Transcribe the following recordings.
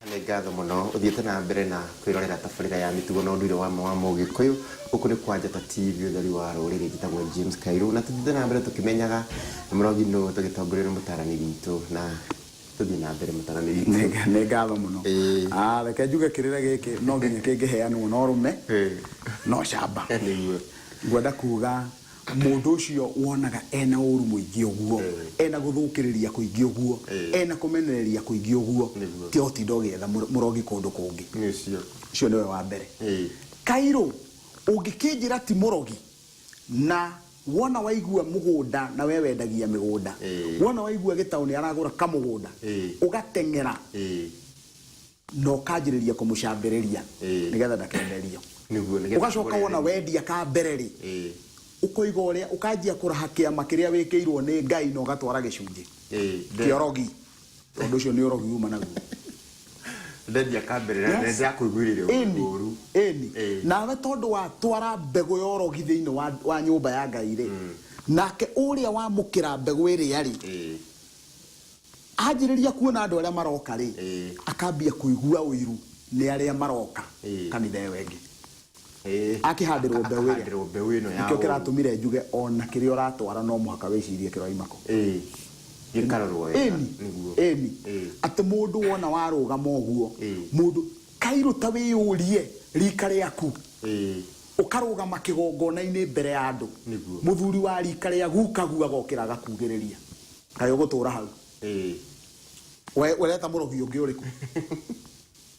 Nĩ ngatho mũno ũthiĩte na mbere na kwĩrorera tabarĩra ya mĩtugo na ũndũire wa Mũgĩkũyũ gũkũ nĩ kwa Njata TV ũtheri wa rũrĩrĩ njĩtagwo James Kairũ na tũthiĩte na mbere tũkĩmenyaga mũrogi nũ tũgĩtongorio nĩ mũtarani witũ na tũthiĩ na mbere mũtarani witũ. Nĩ ngatho mũno reke njuge kĩrĩra gĩkĩ no nginya kĩngĩheanwo no rũme no camba ngwenda kuga mũndũ ũcio wonaga ena ũru mũingĩ ũguo ena gũthũkĩrĩria kũingĩ ũguo ena kũmenereria kũingĩ ũguo ti ũtinda ũgĩetha mũrogi kũndũ kũngĩ ũcio nĩwe wa mbere. Kairũ ũngĩkĩnjĩra ti mũrogi na wona waigua mũgũnda na we wendagia mĩgũnda wona waigua Gĩtaũ nĩ aragũra kamũgũnda ũgateng'era na ũkanjĩrĩria kũmũcambĩrĩria nĩgetha ndakenderio ũgacoka wona wendia ka mbere rĩ ukoiga ũrĩa ũkanjia kũraha kĩama kĩrĩa wĩkĩirwo nĩ Ngai na ũgatwara gĩcunjĩ kĩorogi ũndũ ũcio nĩ ũrogi uma naguo ndendia kamberera ndendia kũiguĩrĩrwo ũru nawe tondũ watwara mbegũ ya ũrogi thĩinĩ wa nyũmba ya Ngai rĩ nake ũrĩa wamũkĩra mbegũ ĩrĩa rĩ anjĩrĩria kuona andũ arĩa maroka rĩ akambia kũigua ũiru nĩ arĩa maroka kanitha ĩyo ĩngĩ akihandirwo mbeu ino ya nikio kiratumire njuge ona kiria uratwara no muhaka wicirie kiroimako gikarorwo eni ati mundu wona warugama uguo mundu Kairũ ta wiyurie rika riaku ukarugama kigongona-ini mbere ya andu muthuri wa rika riaku kagua gokira gakugiriria kayo gutura hau wereta murogi ungi uriku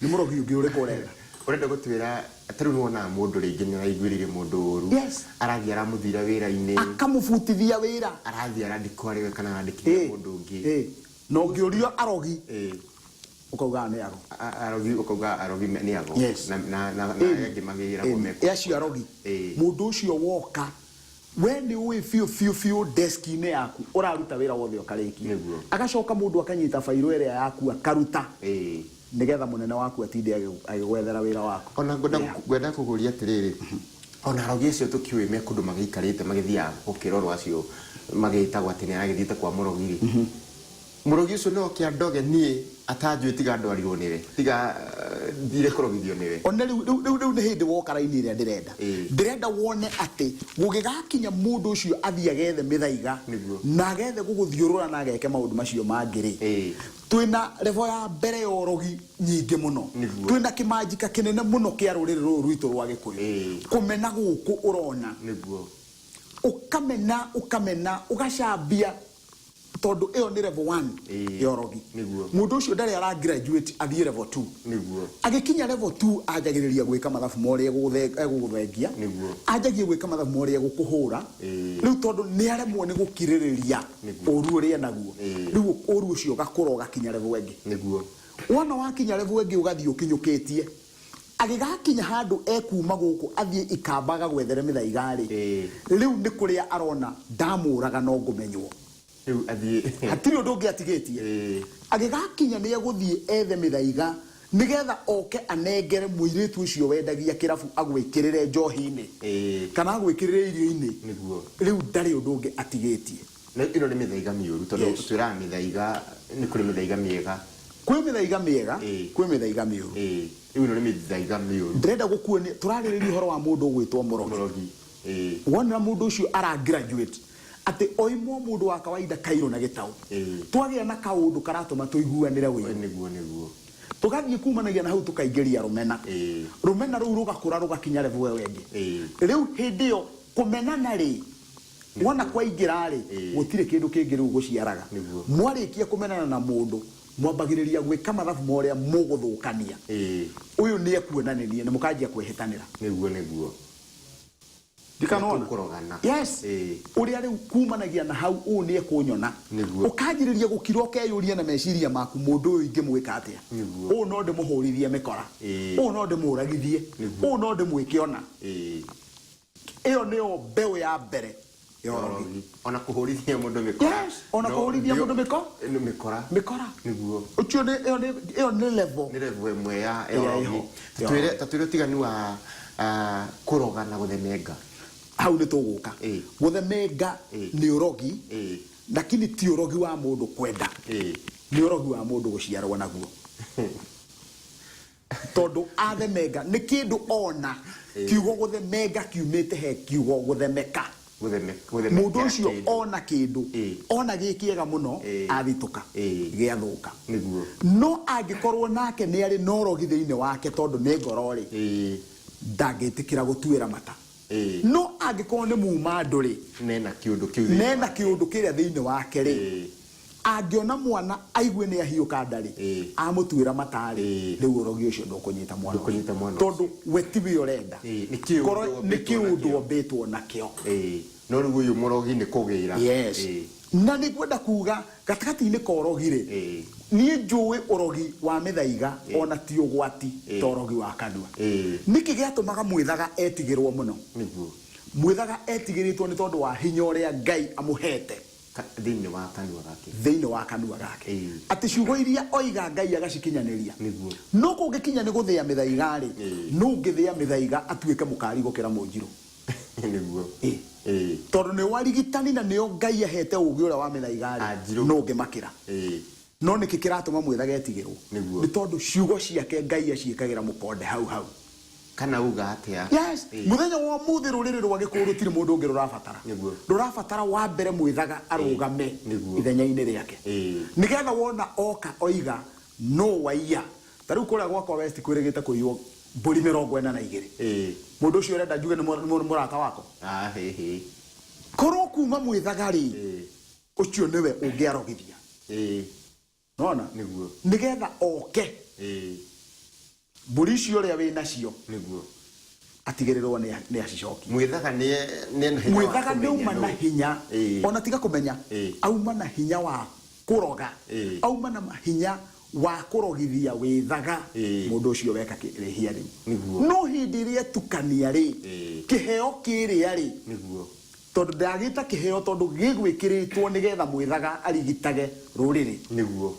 ni murogi ungi uriku urenda urenda gutwira atari wona mundu ringi ni araiguirire mundu uru arathi aramuthira wira-ini akamubutithia wira arathi arandikwo ariwe kana arandikire mundu ungi no ngiurio arogi ukauga ni ago ukauga arogi ni ago na yangi magira komeko yacio arogi mundu ucio woka we ni uwi fiu desk-ini yaku uraruta wira wothe ukariki agacoka mundu akanyita fairo ĩrĩa yaku akaruta nigetha munene waku atinde agigwethera wira wako ona ngwenda kuguria atiriri ona arogi acio tukiuĩ me kũndũ magĩikarĩte magĩthia gũkĩrorwo acio magĩtagwo atĩ nĩ aragĩthiĩte kwa mũrogi rĩ mũrogi ũcio no kĩandoge niĩ atanjũĩ tiga ndwarirwo nĩwe tiga thire kũrogithio nĩwe ona rĩu nĩ hĩndĩ woka raini ĩrĩa ndĩrenda wone atĩ gũgĩgakinya mũndũ ũcio athiĩ agethe mĩthaiga na agethe gũgũthiũrũra na ageke maũndũ macio mangĩ rĩ twina level ya mbere ya ũrogi nyingĩ mũno twina kĩmanjika kĩnene mũno kĩa rũrĩrĩ rũrũ rwitũ rwa Gĩkũyũ kũmena gũkũ ũrona ũkamena ũgacambia tondu ĩyo nĩ level 1 ya ũrogi mũndũ ũcio ndarĩ ara graduate athiĩ level 2 agĩkinya level 2 anjagĩrĩria gwĩka mathabu morĩa egũgũthengia anjagia gwĩka mathabu morĩa egũkũhũra rĩu tondu nĩ aremwo nĩ gũkirĩrĩria ũru ũrĩa naguo rĩu ũru ũcio ũgakũra ũgakinya level ĩngĩ wona wakinya level ĩngĩ ũgathiĩ ũkinyũkĩtie agĩgakinya handũ ekuma gũkũ athiĩ ikambaga gwethere mĩthaiga rĩ rĩu nĩ kũrĩa arona ndamũraga no ngũmenywo hatiri ũndũ ũngĩ atigĩtie agĩgakinya nĩ egũthiĩ ethe mĩthaiga nĩgetha oke anengere mũirĩtu ũcio wendagia kĩrabu agwĩkĩrĩre njohi-inĩ kana agwĩkĩrĩre irio-inĩ rĩu ndarĩ ũndũ ũngĩ atigĩtie ĩno nĩ mĩthaiga mĩũru tondũ twĩraga mĩthaiga nĩ kũrĩ mĩthaiga mĩega kwĩ mĩthaiga mĩega kwĩ mĩthaiga mĩũru rĩu ĩno nĩ mĩthaiga mĩũru ndĩrenda gũkuonia tũrarĩrĩria ũhoro wa mũndũ ũgwĩtwo mũrogi wona mũndũ ũcio ara graduate ati oimwo mundu wa kawaida Kairũ na Gĩtaũ twagĩa na kaundu karatũma tũiguanĩre wĩra nĩguo tugathiĩ kumanagia na hau tukaingĩria rũmena rũu rũgakũra rũgakinya level ĩyo ĩngĩ rĩu hĩndĩ ĩyo kũmenana rĩ wona kwaingĩra rĩ gũtirĩ kĩndũ kĩngĩ rĩu gũciaraga mwarĩkia kũmenana na mũndũ mwambagĩrĩria gwĩka mathabu morĩa mũgũthũkania ũyũ nĩ ekuonanĩrie nĩ mũkanjia kwĩhĩtanĩra nĩguo dikanona yes uria riu kumanagia na hau u ni ekunyona ukanjiriria gukirwo keyuria na meciria maku mundu uyu ingimwika atia u no ndimuhurithie mikora u no ndimuragithie u no ndimwikiona iyo niyo mbeu ya mbere yorogi ona kuhurithia mundu mikora ona kuhurithia mundu mikora niguo ucio ni iyo ni level imwe ya yorogi tatwire tigani wa kuroga na guthemenga hau nĩ tũgũka gũthemenga nĩ ũrogi lakini ti ũrogi wa mũndũ kwenda nĩ ũrogi wa mũndũ gũciarwo naguo tondu athemenga ni kindu ona kiugo guthemenga kiumite he kiugo guthemeka mundu ucio ona kindu ona gikiega muno athituka giathuka no angikorwo nake ni ari norogi thiini wake tondu ni ngorori ndagitikira gutuira mata no angikorwo ni muma nduri nena kiundu kiria thiini wake ri angiona mwana aigue ni ahiuka ndari amutuira matari riu urogi ucio ndukunyita mwana tondu we tiwe urenda ni kiundu ombitwo nakio no riu uyu murogi ni kugira na ni kwenda kuga gatakati-ini ka urogire ni njui urogi wa mithaiga ona ti ugwati torogi wa kanua niki giatumaga mwithaga etigirwo muno mwithaga etigiritwo ni tondu wa hinya uria Ngai amuhete thiini wa kanua gake ati ciugo iria oiga Ngai agacikinyaniria no kungikinya ni guthia mithaiga ri no ngithia mithaiga atuike mukari gukira munjiru niguo tondu ni warigitani na nio Ngai ahete ugi uria wa mithaiga ri no ngimakira no niki kiratuma mwithaga etigirwo ni tondu ciugo ciake Ngai aciikagira mukonde hau kana uga atia muthenya wa muthi ruriri rwa gikuru rutiri mundu ungi rurabatara wa mbere mwithaga arugame ithenya-ini riake nigetha wona oka oiga no waiya tariu kuria gwakwa west kwirigite kuiywo mburi 42 mundu ucio urenda njuge ni murata wako korwo kuma mwithaga ri ucio niwe ungiarogithia nona nigetha oke mburi cio ria wina cio niguo atigirirwo ni acicoki mwithaga ni uma na hinya ona tiga kumenya auma na hinya wa kuroga auma na hinya wa kurogithia withaga mundu ucio weka kirihia riu no hindi ria tukania ri kiheo kiria ri tondu ndagita kiheo tondu gigwikiritwo nigetha mwithaga arigitage ruriri niguo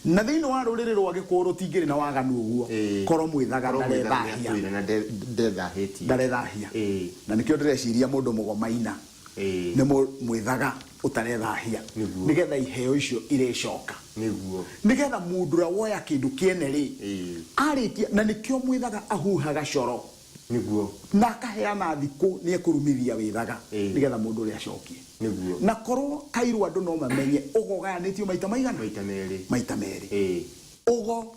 na thiini wa ruriri rwa gikuru tingiri na waganu uguo koro mwithaga ndarethahia na nikio ndireciria mundu mugomaina ni mwithaga utarethahia nigetha iheo icio irecoka nigetha mundu ra woya kindu kiene ri arikia na nikio mwithaga ahuhaga coro na akaheana thiku ni ekurumithia withaga nigetha mundu ri acokie na korwo kairu andu no mamenye ugoganitio maita maigana maita meri ugo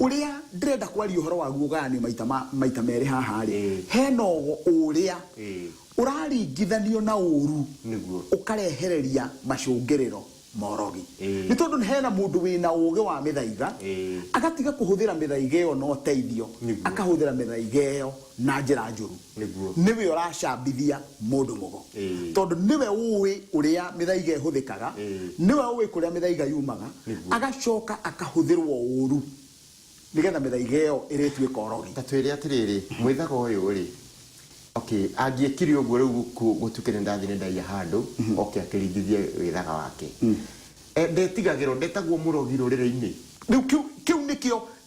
uria ndrenda kwaria uhoro wa guganio maita meri haha ri hena ugo uria uraringithanio na uru ukarehereria macungiriro morogi ni tondu ni hena mundu wina uge wa mithaiga agatiga kuhuthira mithaiga iyo no teithio akahuthira mithaiga iyo na njira njuru niwe uracambithia mundu mugo tondu niwe uwi uria mithaiga ihuthikaga niwe uwi kuria mithaiga yumaga agacoka akahuthirwo uru nigetha mithaiga iyo iretwika orogi tatwire atiriri mwithaga uyu ri angiekire uguo riu gutukire ndathine ndaiya handu akiringithie withaga wake ndetigagirwo ndetagwo murogi ruriri-ini riu kiu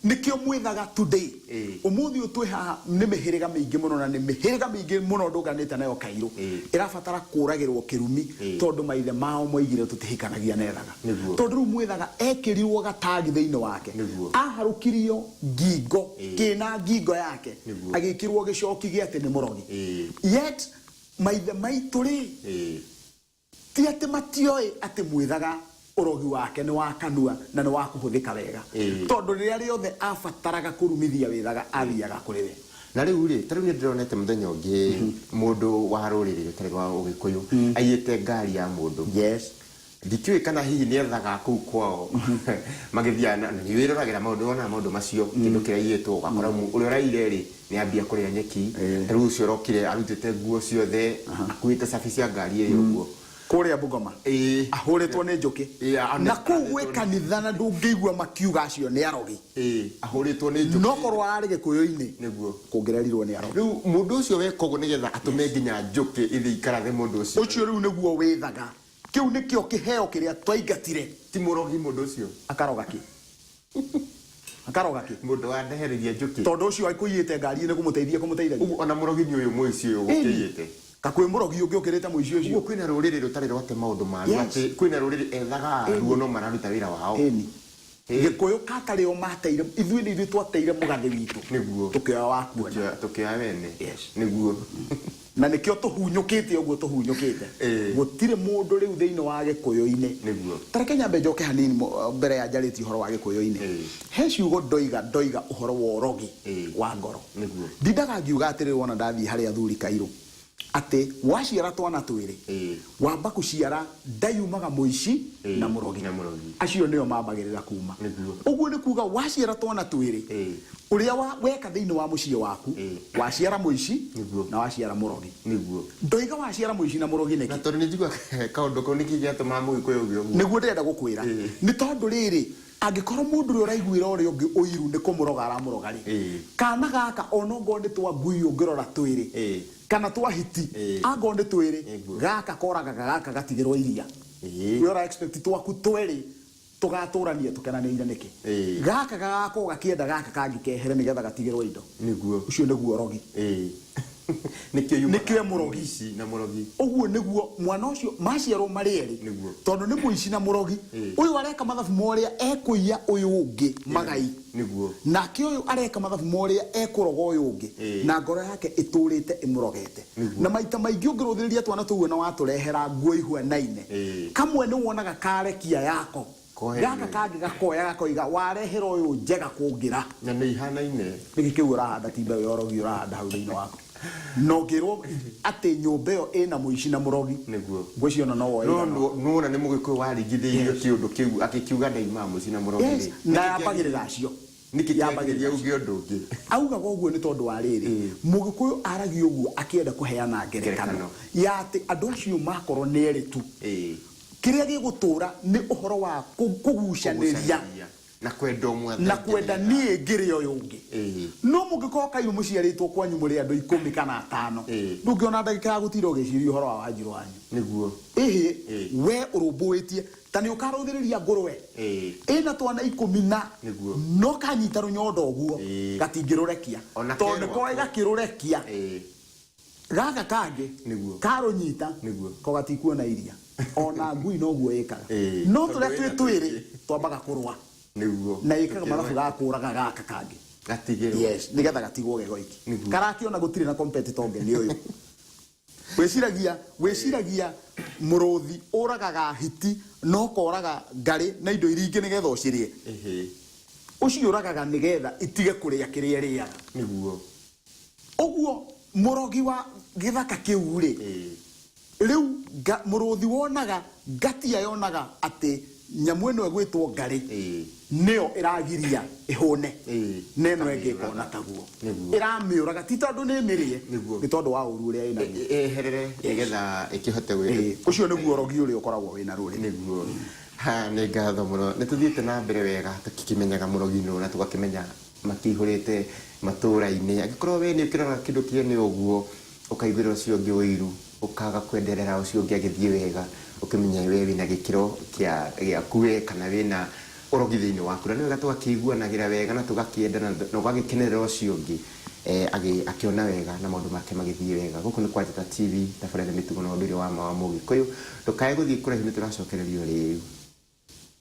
nikio mwithaga today umuthi utwe haha ni mihiriga mingi muno na ni mihiriga mingi muno ndunganite nayo Kairu irabatara kuragirwo kirumi tondu maithe mao moigire tutihikanagia nethaga tondu riu mwithaga ekirirwo gatagi thiini wake aharukirio ngingo kina ngingo yake agikirwo gicoki giate ni murogi yet maithe maitu ri ti ati matioi ati mwithaga urogi wake ni wa kanua na ni wa kuhuthika wega tondu riria riothe abataraga kurumithia withaga athiaga kuriwe na riu ri tariu ni ndironete muthenya ungi mundu wa ruriri rutari rwa Ugikuyu aiyete ngari ya mundu ndikiwe kana hihi ni ethaga kuu kwao magithiana ni wiruragira maundu macio kindu kiria iyetwo gakora uri uraire ri ni ambia kuria nyeki riu ucio rokire arutite nguo ciothe akuite cabi cia ngari iyo guo kuria Bungoma ahuritwo ni njuki na kugwe kanitha na ndungigwa makiuga acio ni arogi ahuritwo ni njuki no korwo ari gikuyu-ini niguo kungirerirwo ni arogi riu mundu ucio wekogo nigetha atume nginya njuki ithi ikarathe mundu ucio riu niguo withaga kiu nikio kiheo kiria twaingatire ti murogi mundu ucio akaroga ki mundu wa ndeheriria njuki tondu ucio aikuyite ngari ni kumuteithia ona murogi ni uyu muici uyu gukiyite kakwe murogi ungi ukirite muici ucio kwina ruriri rutari rwate maundu maru ati kwina ruriri ethaga ruo no mararuta wira wao Gikuyu katari o mateire ithuĩ nĩ ithuĩ twateire mũgathĩ witũ nĩguo tũkĩoya wa kuona tũkĩoya wene yes nĩguo na nĩkĩo tũhunyũkĩte ũguo tũhunyũkĩte gũtirĩ mũndũ rĩu thĩinĩ wa Gĩkũyũ-inĩ nĩguo tareke nyambe njoke hanini mbere ya njarĩtie ũhoro wa Gĩkũyũ-inĩ he ciugo ndoiga ũhoro wa ũrogi wa ngoro nĩguo ndindaga ngiuga atĩrĩ wona ndathiĩ harĩa athuri Kairũ atĩ waciara twana twĩrĩ wamba gũciara ndayumaga mũici na mũrogi acio nĩo mambagĩrĩra kuma ũguo nĩ kuga waciara twana twĩrĩ ũrĩa weka thĩinĩ wa mũciĩ waku waciara mũici na waciara mũrogi ndoiga waciara mũici na mũrogi nĩkĩ na tondũ nĩ njigua kaũndũ kau nĩkĩ gĩatũmaga Mũgĩkũyũ ũguo nĩguo ndĩrenda gũkwĩra nĩ tondũ rĩrĩ angĩkorwo mũndũ ũrĩa ũraiguĩra ũrĩa ũngĩ ũiru nĩ kũmũroga aramũroga rĩ kana gaka ona ngorwo nĩ twa ngui ũngĩrora twĩrĩ kana twahiti angorwo nĩ twĩrĩ gaka koragaga gaka gatigĩrwo iria we ora expect twaku twĩrĩ tũgatũrania tũkenanĩire nĩkĩ gaka gagakorwo gakĩenda gaka kangĩ kehere nĩgetha gatigĩrwo indo nĩguo ũcio nĩguo ũrogi nĩkĩo mũrogi na mũrogi ũguo nĩguo mwana ũcio maciarwo marĩ erĩ tondũ nĩ mũici na mũrogi ũyũ areka mathabu morĩa ekũiya ũyũ ũngĩ magai nake ũyũ areka mathabu morĩa ekũroga ũyũ ũngĩ na ngoro yake ĩtũrĩte ĩmũrogete na maita maingĩ ũngĩrũthĩrĩria twana tũguo na watũrehera nguo ihuanaine kamwe nĩ wonaga karekia yako gaka kangĩ gakoya gakoiga warehera ũyũ njega kũngĩra na nĩ ihanaine nĩkĩ kĩu ũrahanda timbe we ũrogi ũrahanda hau thĩinĩ waku no ngĩrwo atĩ nyũmba ĩyo ĩna mũici na mũrogi nĩguo ngwĩciona no woe nona nĩ Mũgĩkũyũ waringithĩirio kĩũndũ kĩu akĩkiuga ndaima mũici na mũrogi na yambagĩrĩra acio nĩkĩ yambagĩrĩria uge ũndũ ũngĩ augaga ũguo nĩ tondũ wa rĩrĩ Mũgĩkũyũ aragia ũguo akĩenda kũheana ngerekano ya atĩ andũ acio makorwo nĩ erĩ tu kĩrĩa gĩgũtũra nĩ ũhoro wa kũgucanĩria na kwenda ũmwe na kwenda niĩ ngĩrĩ ũyũ ũngĩ no mũngĩkorwo Kairũ mũciarĩtwo kwanyu mũrĩ andũ 10 kana 5 ndũngĩona ndagĩka ya gũtira ũgĩciria ũhoro wa Wanjirũ wanyu nĩguo we ũrũmbũĩtie ta nĩ ũkarũthĩrĩria ngũrwe ĩna twana 10 no kanyita rũnyondo ũguo gatingĩrũrekia tondũ nĩ koe gakĩrũrekia gaka kangĩ karũnyita ko gatikuona iria ona ngui noguo ĩkaga no tũrĩa twĩrĩ twambaga kũrũa na ĩkaga mathabu gakũraga gaka kangĩ gatigĩrwo yes nĩgetha gatigwo gego iki karakĩona gũtirĩ na competitor ũngĩ nĩ ũyũ wĩciragia mũrũthi ũragaga hiti no koraga ngarĩ na indo iria ingĩ nĩgetha ũcirie ũcio ũragaga nĩgetha itige kũrĩa kĩrĩa ĩrĩaga nĩguo ũguo mũrogi wa gĩthaka kĩu rĩ rĩu mũrũthi wonaga ngatia yonaga atĩ nyamũ ĩno ĩgwĩtwo ngarĩ nĩyo ĩragiria ĩhũne neno ĩngĩkona taguo ĩramĩũraga ti tondũ nĩ mĩrĩe nĩ tondũ wa ũru ũrĩa ĩna eherere nĩgetha ĩkĩhote gwĩka ũcio nĩguo ũrogi ũrĩa ũkoragwo wĩna rũrĩrĩ nĩguo nĩ ngatho mũno nĩ tũthiĩte na mbere wega tũkĩmenyaga mũrogi no na tũgakĩmenya makĩihũrĩte matũũra-inĩ angĩkorwo we nĩ ũkĩroraga kĩndũ kĩene ũguo ũkaiguĩra ũcio ũngĩ ũiru ũkaga kwenderera ũcio ũngĩ agĩthiĩ wega ukimenya we wina gikiro kia kuwe kana wina ũrogi thĩinĩ waku na nĩ wega tũgakĩiguanagĩra wega na tũgakĩendana na ũgagĩkenerera ũcio ũngĩ akĩona wega na maũndũ make magĩthiĩ wega gũkũ nĩ kwa Njata TV tabarĩra mĩtugo na ũndũire wa Mũgĩkũyũ ndũkae gũthiĩ kũraihu nĩ tũracokererio rĩu.